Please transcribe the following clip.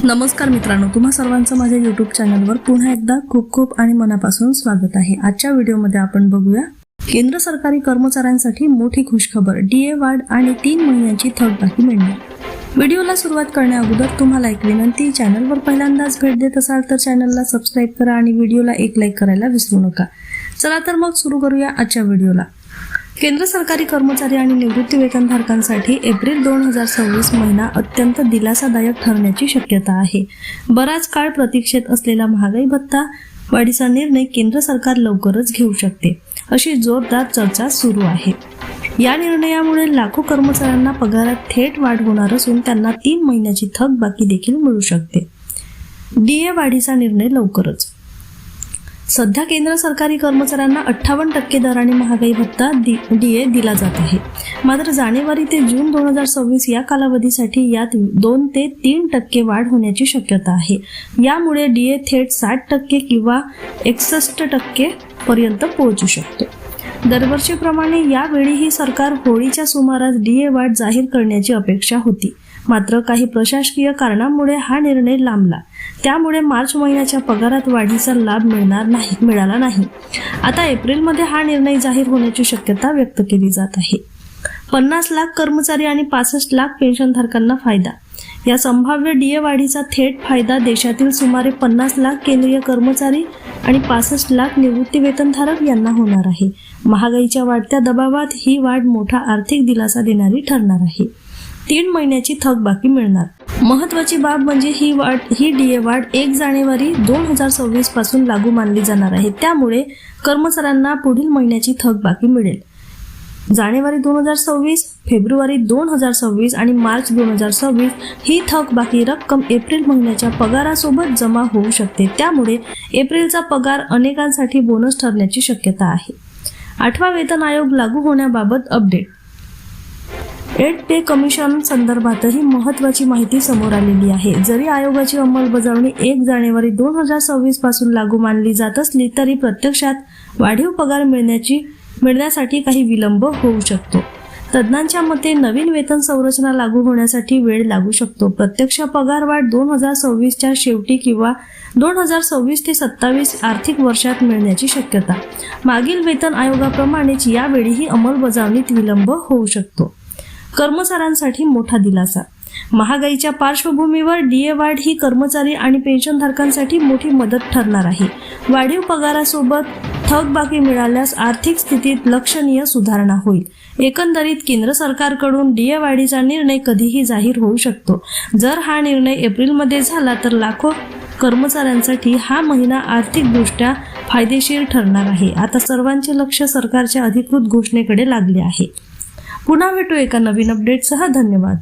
नमस्कार मित्रांनो, तुम्हा सर्वांचं माझ्या YouTube चॅनलवर पुन्हा एकदा खूप खूप आणि मनापासून स्वागत आहे। आजच्या व्हिडिओमध्ये आपण बघूया केंद्र सरकारी कर्मचाऱ्यांसाठी मोठी खुशखबर, डीए वाढ आणि 3 महिन्यांची थकबाकी मिळणार। व्हिडिओला सुरुवात करण्याअगोदर तुम्हाला एक विनंती, चॅनलवर पहिल्यांदाच भेट देत असाल तर चॅनलला सबस्क्राइब करा आणि व्हिडिओला एक लाईक करायला विसरू नका। चला तर मग सुरू करूया आजच्या व्हिडिओला। केंद्र सरकारी कर्मचारी आणि निवृत्ती वेतनधारकांसाठी एप्रिल 2026 महिना अत्यंत दिलासादायक ठरण्याची शक्यता आहे। बराच काळ प्रतीक्षेत असलेला महागाई भत्ता वाढीचा निर्णय केंद्र सरकार लवकरच घेऊ शकते, अशी जोरदार चर्चा सुरू आहे। या निर्णयामुळे लाखो कर्मचाऱ्यांना पगारात थेट वाढ होणार असून त्यांना 3 महिन्याची थकबाकी देखील मिळू शकते। डीए वाढीचा निर्णय लवकरच। सध्या केंद्र सरकारी कर्मचाऱ्यांना 58% दराने महागाई भत्ता डीए दिला जात आहे। मात्र जानेवारी ते जून 2026 या कालावधीसाठी यात 2 ते 3% वाढ होण्याची शक्यता आहे। यामुळे डीए थेट 60% किंवा 61% पर्यंत पोहोचू शकतो। दरवर्षीप्रमाणे यावेळीही सरकार होळीच्या सुमारास डीए वाढ जाहीर करण्याची अपेक्षा होती, मात्र काही प्रशासकीय कारणांमुळे हा निर्णय लांबला। त्यामुळे मार्च महिन्याच्या पगारात वाढीचा लाभ मिळाला नाही। आता एप्रिलमध्ये हा निर्णय जाहीर होण्याची शक्यता व्यक्त केली जात आहे। 50 लाख कर्मचारी आणि 65 लाख पेन्शनधारकांना फायदा। या संभाव्य डीए वाढीचा थेट फायदा देशातील सुमारे 50 लाख केंद्रीय कर्मचारी आणि 65 लाख निवृत्ती वेतनधारक यांना होणार आहे। महागाईच्या वाढत्या दबावात ही वाढ मोठा आर्थिक दिलासा देणारी ठरणार आहे। 3 महिन्याची थकबाकी मिळणार। महत्त्वाची बाब म्हणजे ही डीए वाढ 1 जानेवारी 2026 पासून लागू मानली जाणार आहे। त्यामुळे कर्मचाऱ्यांना पुढील महिन्याची थकबाकी मिळेल। जानेवारी 2026, फेब्रुवारी 2026 आणि मार्च 2026 ही थकबाकी रक्कम एप्रिल महिन्याच्या पगारासोबत जमा होऊ शकते। त्यामुळे एप्रिलचा पगार अनेकांसाठी बोनस ठरण्याची शक्यता आहे। 8वा वेतन आयोग लागू होण्याबाबत अपडेट। 8 पे कमिशन संदर्भातही महत्त्वाची माहिती समोर आलेली आहे। जरी आयोगाची अंमलबजावणी 1 जानेवारी 2026 पासून लागू मानली जात असली तरी प्रत्यक्षात वाढीव पगार मिळण्यासाठी काही विलंब होऊ शकतो। तज्ज्ञांच्या मते नवीन वेतन संरचना लागू होण्यासाठी वेळ लागू शकतो। प्रत्यक्ष पगारवाढ 2026च्या शेवटी किंवा 2026 ते 27 आर्थिक वर्षात मिळण्याची शक्यता। मागील वेतन आयोगाप्रमाणेच यावेळीही अंमलबजावणीत विलंब होऊ शकतो। कर्मचाऱ्यांसाठी मोठा दिलासा। महागाईच्या पार्श्वभूमीवर डीए वाढ ही कर्मचारी आणि पेन्शनधारकांसाठी मोठी मदत ठरणार आहे। वाढीव पगारासोबत थकबाकी मिळाल्यास आर्थिक स्थितीत लक्षणीय सुधारणा होईल। एकंदरीत केंद्र सरकारकडून डीए वाढीचा निर्णय कधीही जाहीर होऊ शकतो। जर हा निर्णय एप्रिलमध्ये झाला तर लाखो कर्मचाऱ्यांसाठी हा महिना आर्थिकदृष्ट्या फायदेशीर ठरणार आहे। आता सर्वांचे लक्ष सरकारच्या अधिकृत घोषणेकडे लागले आहे। पुन्हा भेटू एका नवीन अपडेटसह। धन्यवाद।